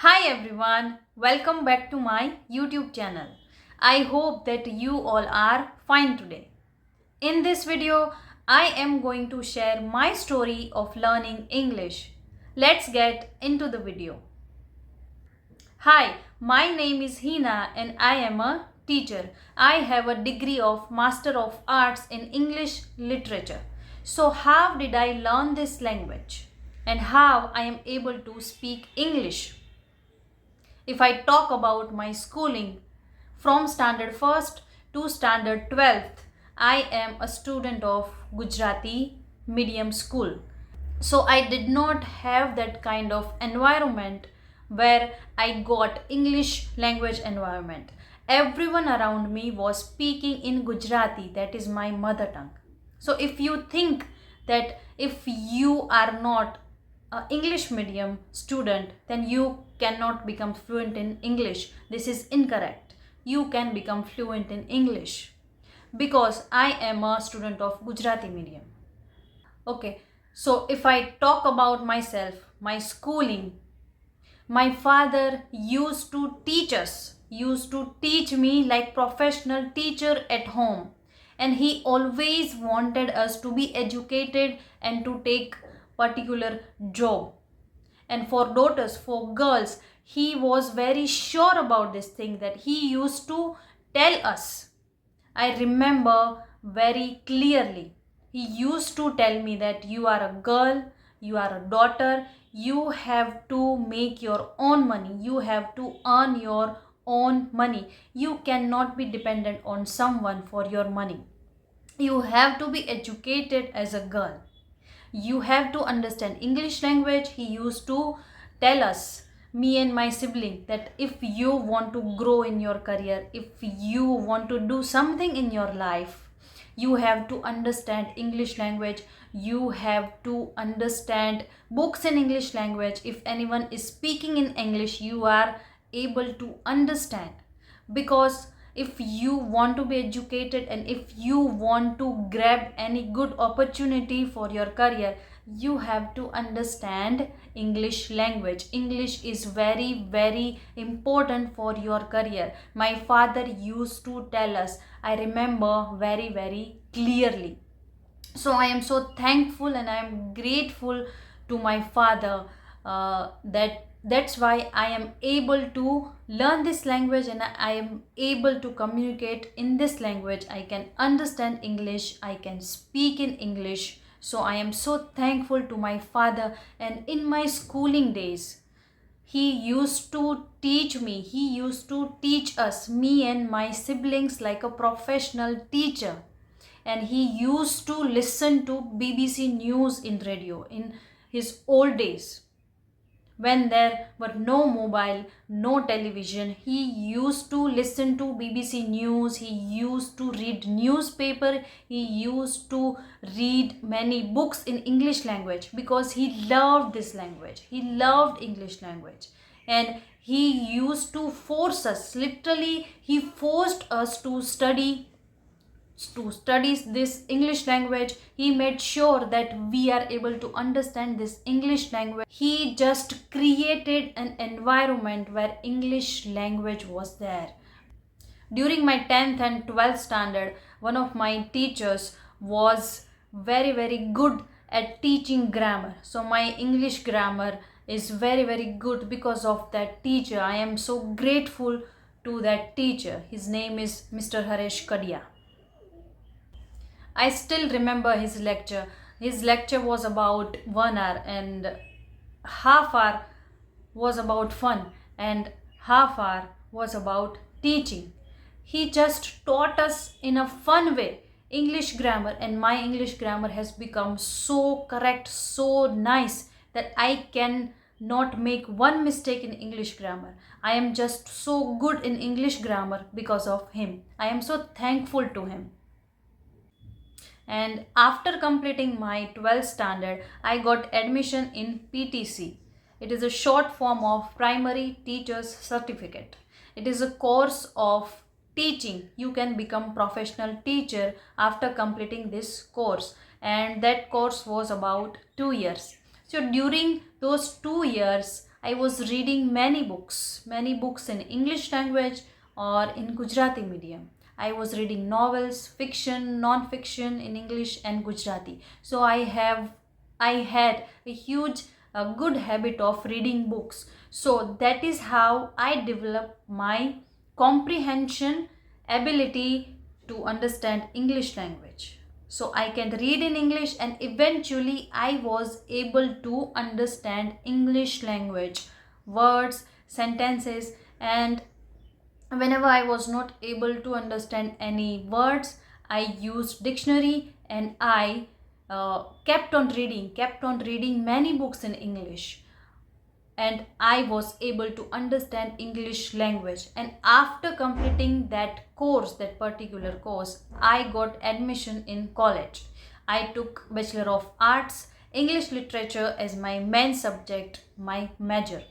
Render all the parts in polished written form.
Hi everyone, welcome back to my YouTube channel. I hope that you all are fine today. In this video, I am going to share my story of learning English. Let's get into the video. Hi, my name is Hina and I am a teacher. I have a degree of Master of Arts in English Literature. So how did I learn this language? And how I am able to speak English? If I talk about my schooling, from standard 1st to standard 12th, I am a student of Gujarati medium school. So I did not have that kind of environment where I got English language environment. Everyone around me was speaking in Gujarati, that is my mother tongue. So if you think that if you are not an English medium student, then you cannot become fluent in English. This is incorrect. You can become fluent in English because I am a student of Gujarati medium. Okay, so if I talk about myself, my schooling, my father used to teach me like professional teacher at home, and he always wanted us to be educated and to take particular job. And for daughters, for girls, he was very sure about this thing that he used to tell us. I remember very clearly. He used to tell me that you are a girl, you are a daughter, you have to make your own money, you have to earn your own money. You cannot be dependent on someone for your money. You have to be educated as a girl. You have to understand English language. He used to tell us, me and my sibling, that if you want to grow in your career, if you want to do something in your life, you have to understand English language. You have to understand books in English language. If anyone is speaking in English, you are able to understand, because if you want to be educated and if you want to grab any good opportunity for your career, you have to understand English language. English is very important for your career. My father used to tell us. I remember very clearly. So I am so thankful and I am grateful to my father, that's why I am able to learn this language and I am able to communicate in this language. I can understand English, I can speak in English. So I am so thankful to my father. And in my schooling days, he used to teach me, he used to teach us, me and my siblings, like a professional teacher. And he used to listen to BBC News in radio in his old days, when there were no mobile, no television. He used to listen to BBC News, he used to read newspaper, he used to read many books in English language, because he loved this language, he loved English language. And he used to force us, literally he forced us to study this English language. He made sure that we are able to understand this English language. He just created an environment where English language was there. During my 10th and 12th standard, one of my teachers was very good at teaching grammar. So my English grammar is very good because of that teacher. I am so grateful to that teacher. His name is Mr. Haresh Kadia. I still remember his lecture. His lecture was about 1 hour, and half hour was about fun and half hour was about teaching. He just taught us in a fun way English grammar, and my English grammar has become so correct, so nice, that I can not make one mistake in English grammar. I am just so good in English grammar because of him. I am so thankful to him. And after completing my 12th standard, I got admission in PTC. It is a short form of Primary Teachers Certificate. It is a course of teaching. You can become professional teacher after completing this course, and that course was about 2 years. So during those 2 years, I was reading many books in English language or in Gujarati medium. I was reading novels, fiction, non-fiction in English and Gujarati. So I had a huge good habit of reading books. So that is how I developed my comprehension ability to understand English language. So I can read in English, and eventually I was able to understand English language, words, sentences. And whenever I was not able to understand any words, I used dictionary, and I kept on reading many books in English, and I was able to understand English language. And after completing that particular course, I got admission in college. I took Bachelor of Arts, English Literature as my main subject, my major.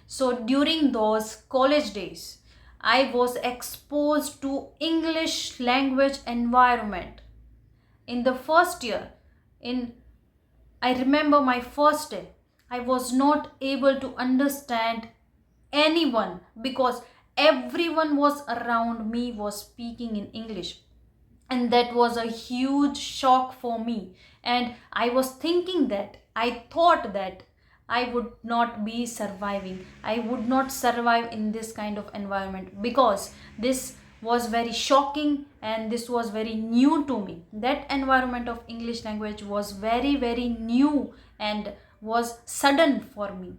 So during those college days, I was exposed to English language environment. In the first year, in I remember my first day, I was not able to understand anyone because everyone was around me was speaking in English. And that was a huge shock for me. And I was thinking that, I thought that I would not be surviving. I would not survive in this kind of environment because this was very shocking and this was very new to me. That environment of English language was very new and was sudden for me.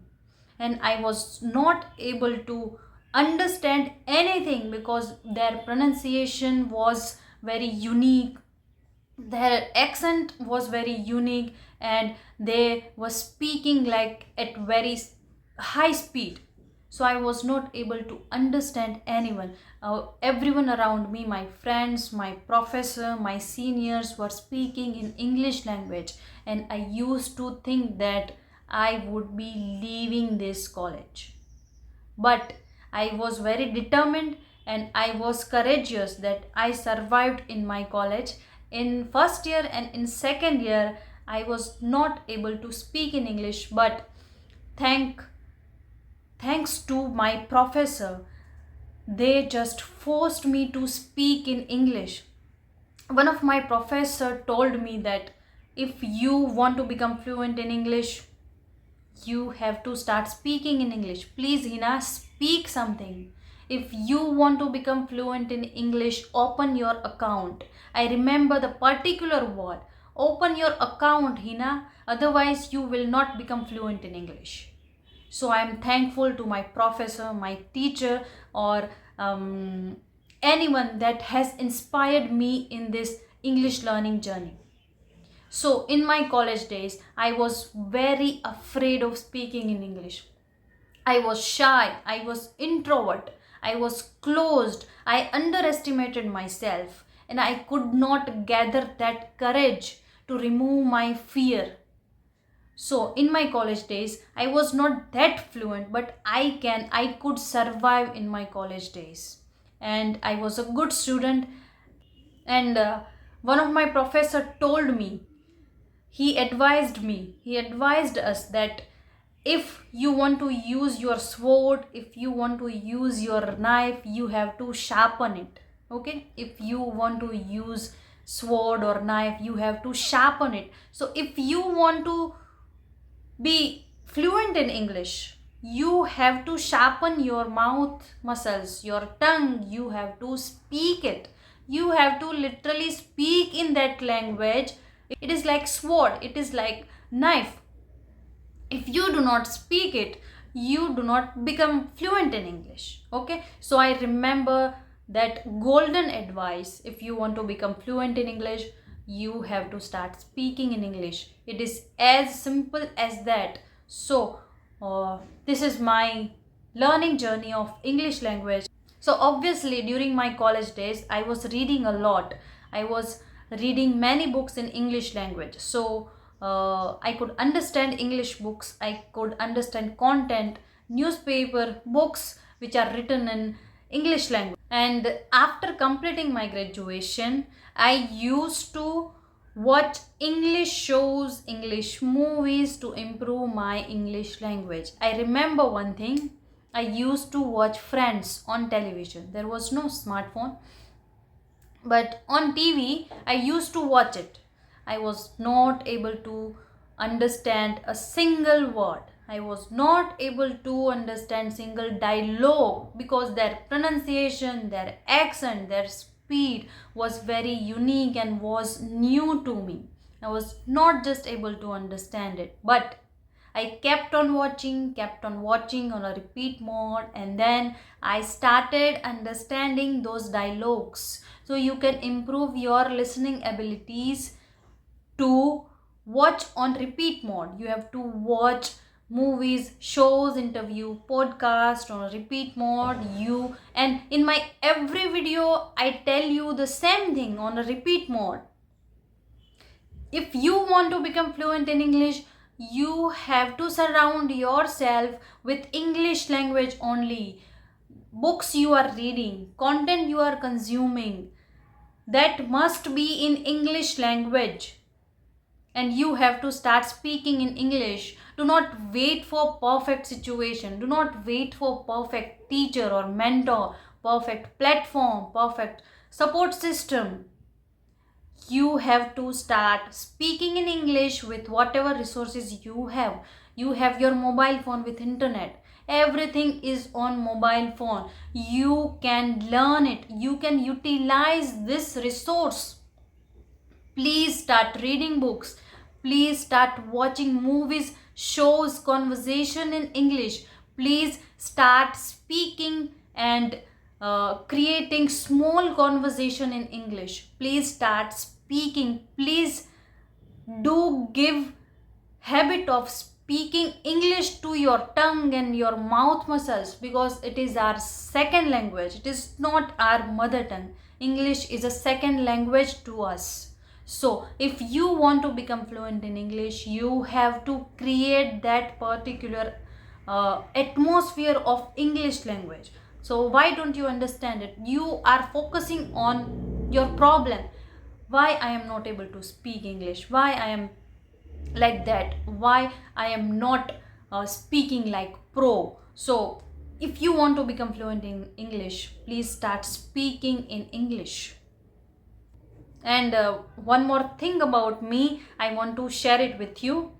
And I was not able to understand anything because their pronunciation was very unique, their accent was very unique, and they were speaking like at very high speed. So I was not able to understand anyone. Everyone around me, my friends, my professor, my seniors were speaking in English language, and I used to think that I would be leaving this college. But I was very determined and I was courageous that I survived in my college. In first year and in second year, I was not able to speak in English, but thanks to my professor, they just forced me to speak in English. One of my professor told me that if you want to become fluent in English, you have to start speaking in English. Please, Hina, speak something. If you want to become fluent in English, open your account. I remember the particular word. Open your account, Hina. Otherwise, you will not become fluent in English. So I am thankful to my professor, my teacher, or anyone that has inspired me in this English learning journey. So in my college days, I was very afraid of speaking in English. I was shy, I was introvert, I was closed, I underestimated myself, and I could not gather that courage to remove my fear. So in my college days, I was not that fluent, but I could survive in my college days. And I was a good student, and one of my professor told me, he advised us that if you want to use your sword, if you want to use your knife, you have to sharpen it. Okay, if you want to use sword or knife, you have to sharpen it. So if you want to be fluent in English, you have to sharpen your mouth muscles, your tongue, you have to speak it. You have to literally speak in that language. It is like sword, it is like knife. If you do not speak it, you do not become fluent in English. Okay, so I remember that golden advice. If you want to become fluent in English, you have to start speaking in English. It is as simple as that. So this is my learning journey of English language. So obviously during my college days, I was reading a lot. I was reading many books in English language. So I could understand English books, I could understand content, newspaper, books which are written in English language. And after completing my graduation, I used to watch English shows, English movies to improve my English language. I remember one thing. I used to watch Friends on television. There was no smartphone, but on TV I used to watch it. I was not able to understand a single word. I was not able to understand single dialogue because their pronunciation, their accent, their speed was very unique and was new to me. I was not just able to understand it, but I kept on watching on a repeat mode, and then I started understanding those dialogues. So you can improve your listening abilities to watch on repeat mode. You have to watch movies, shows, interview, podcast on a repeat mode. You and in my every video I tell you the same thing on a repeat mode. If you want to become fluent in English, you have to surround yourself with English language only. Books you are reading, content you are consuming, that must be in English language. And you have to start speaking in English. Do not wait for perfect situation. Do not wait for perfect teacher or mentor, perfect platform, perfect support system. You have to start speaking in English with whatever resources you have. You have your mobile phone with internet. Everything is on mobile phone. You can learn it. You can utilize this resource. Please start reading books. Please start watching movies, shows, conversation in English. Please start speaking and creating small conversation in English. Please start speaking. Please do give habit of speaking English to your tongue and your mouth muscles, because it is our second language. It is not our mother tongue. English is a second language to us. So if you want to become fluent in English, you have to create that particular atmosphere of English language. So why don't you understand it? You are focusing on your problem. Why I am not able to speak English? Why I am like that? Why I am not speaking like pro? So if you want to become fluent in English, please start speaking in English. And one more thing about me, I want to share it with you,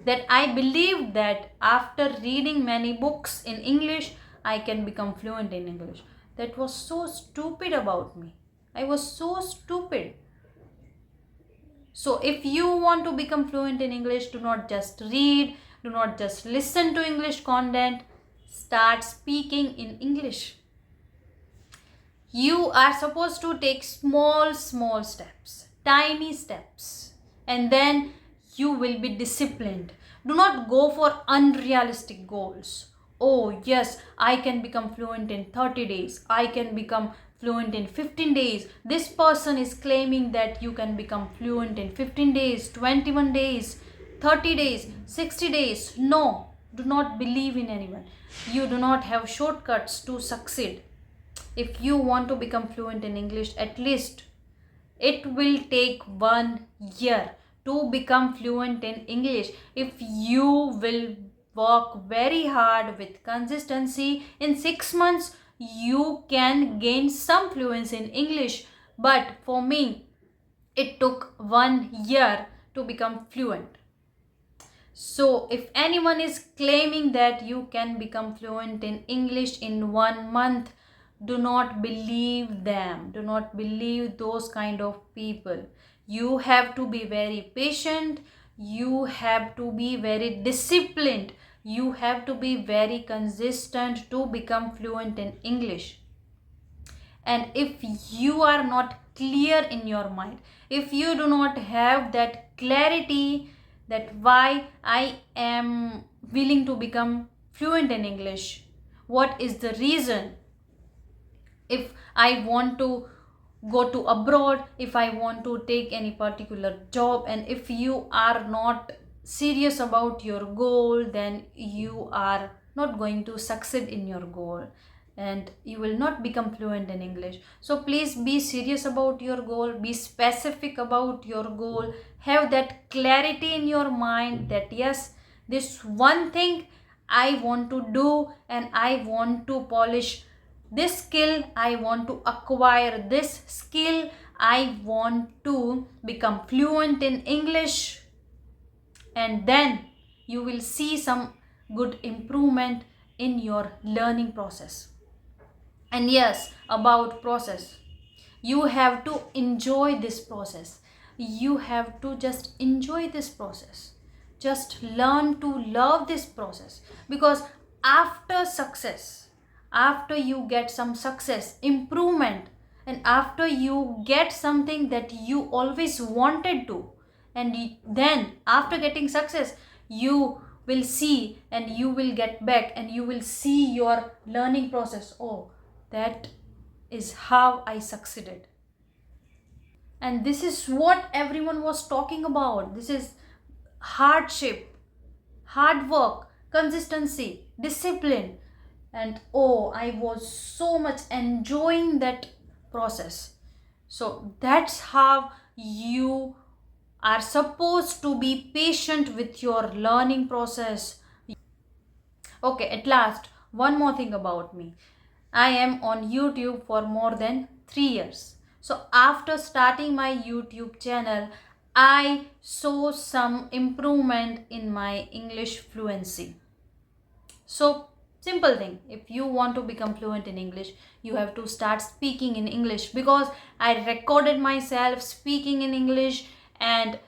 that I believe that after reading many books in English, I can become fluent in English. That was so stupid about me. I was so stupid. So if you want to become fluent in English, do not just read, do not just listen to English content, start speaking in English. You are supposed to take small steps, tiny steps, and then you will be disciplined. Do not go for unrealistic goals. Oh yes, I can become fluent in 30 days. I can become fluent in 15 days. This person is claiming that you can become fluent in 15 days, 21 days, 30 days, 60 days. No, do not believe in anyone. You do not have shortcuts to succeed. If you want to become fluent in English, at least it will take 1 year to become fluent in English. If you will work very hard with consistency, in 6 months you can gain some fluency in English. But for me, it took 1 year to become fluent. So if anyone is claiming that you can become fluent in English in 1 month, do not believe them. Do not believe those kind of people. You have to be very patient. You have to be very disciplined. You have to be very consistent to become fluent in English. And if you are not clear in your mind, if you do not have that clarity that why I am willing to become fluent in English, what is the reason, if I want to go to abroad, if I want to take any particular job, and if you are not serious about your goal, then you are not going to succeed in your goal. and you will not become fluent in English. So please be serious about your goal, be specific about your goal, have that clarity in your mind that yes, this one thing I want to do and I want to polish this skill, I want to acquire this skill, I want to become fluent in English, and then you will see some good improvement in your learning process. And yes, about process, you have to enjoy this process. You have to just enjoy this process. Just learn to love this process, because after success, after you get some success, improvement, and after you get something that you always wanted to, and then after getting success, you will see and you will get back and you will see your learning process. Oh, that is how I succeeded. And this is what everyone was talking about. This is hardship, hard work, consistency, discipline. And oh, I was so much enjoying that process. So that's how you are supposed to be patient with your learning process. Okay, at last, one more thing about me. I am on YouTube for more than 3 years. So after starting my YouTube channel, I saw some improvement in my English fluency. So simple thing, if you want to become fluent in English, you have to start speaking in English, because I recorded myself speaking in English, and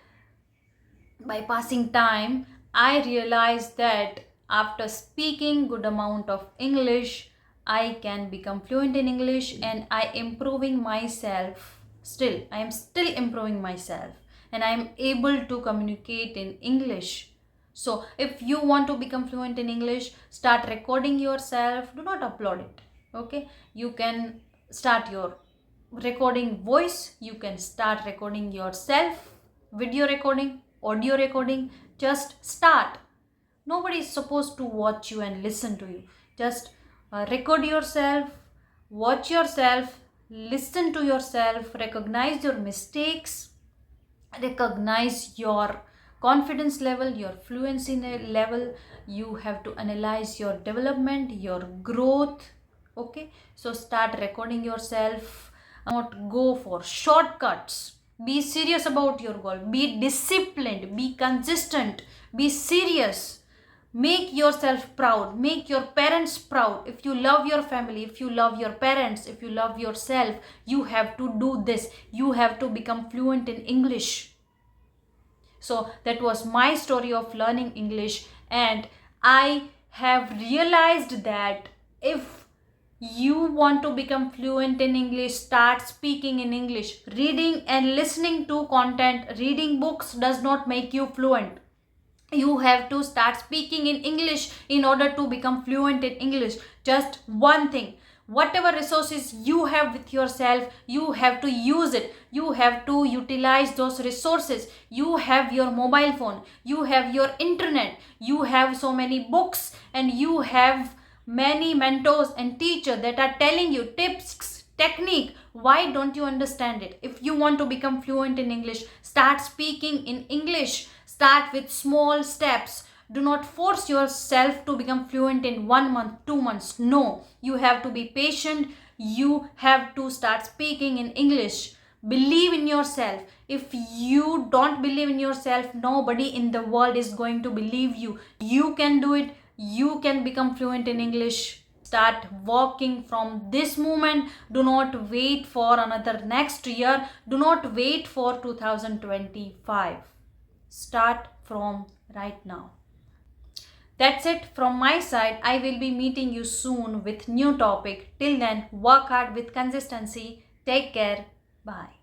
by passing time, I realized that after speaking good amount of English, I can become fluent in English, and I improving myself. Still, I am still improving myself, and I am able to communicate in English. So if you want to become fluent in English, start recording yourself. Do not upload it. Okay, you can start your recording voice, you can start recording yourself, video recording, audio recording. Just start. Nobody is supposed to watch you and listen to you. Just record yourself, watch yourself, listen to yourself, recognize your mistakes, recognize your confidence level, your fluency level. You have to analyze your development, your growth. Okay, so start recording yourself. Not go for shortcuts. Be serious about your goal, be disciplined, be consistent, be serious. Make yourself proud, make your parents proud. If you love your family, if you love your parents, if you love yourself, you have to do this. You have to become fluent in English. So that was my story of learning English, and I have realized that if you want to become fluent in English, start speaking in English. Reading and listening to content, reading books does not make you fluent. You have to start speaking in English in order to become fluent in English. Just one thing, whatever resources you have with yourself, you have to use it. You have to utilize those resources. You have your mobile phone, you have your internet, you have so many books, and you have many mentors and teachers that are telling you tips, technique. Why don't you understand it? If you want to become fluent in English, start speaking in English. Start with small steps. Do not force yourself to become fluent in 1 month, 2 months. No, you have to be patient. You have to start speaking in English. Believe in yourself. If you don't believe in yourself, nobody in the world is going to believe you. You can do it. You can become fluent in English. Start working from this moment. Do not wait for another next year. Do not wait for 2025. Start from right now. That's it from my side. I will be meeting you soon with new topic. Till then, work hard with consistency. Take care. Bye.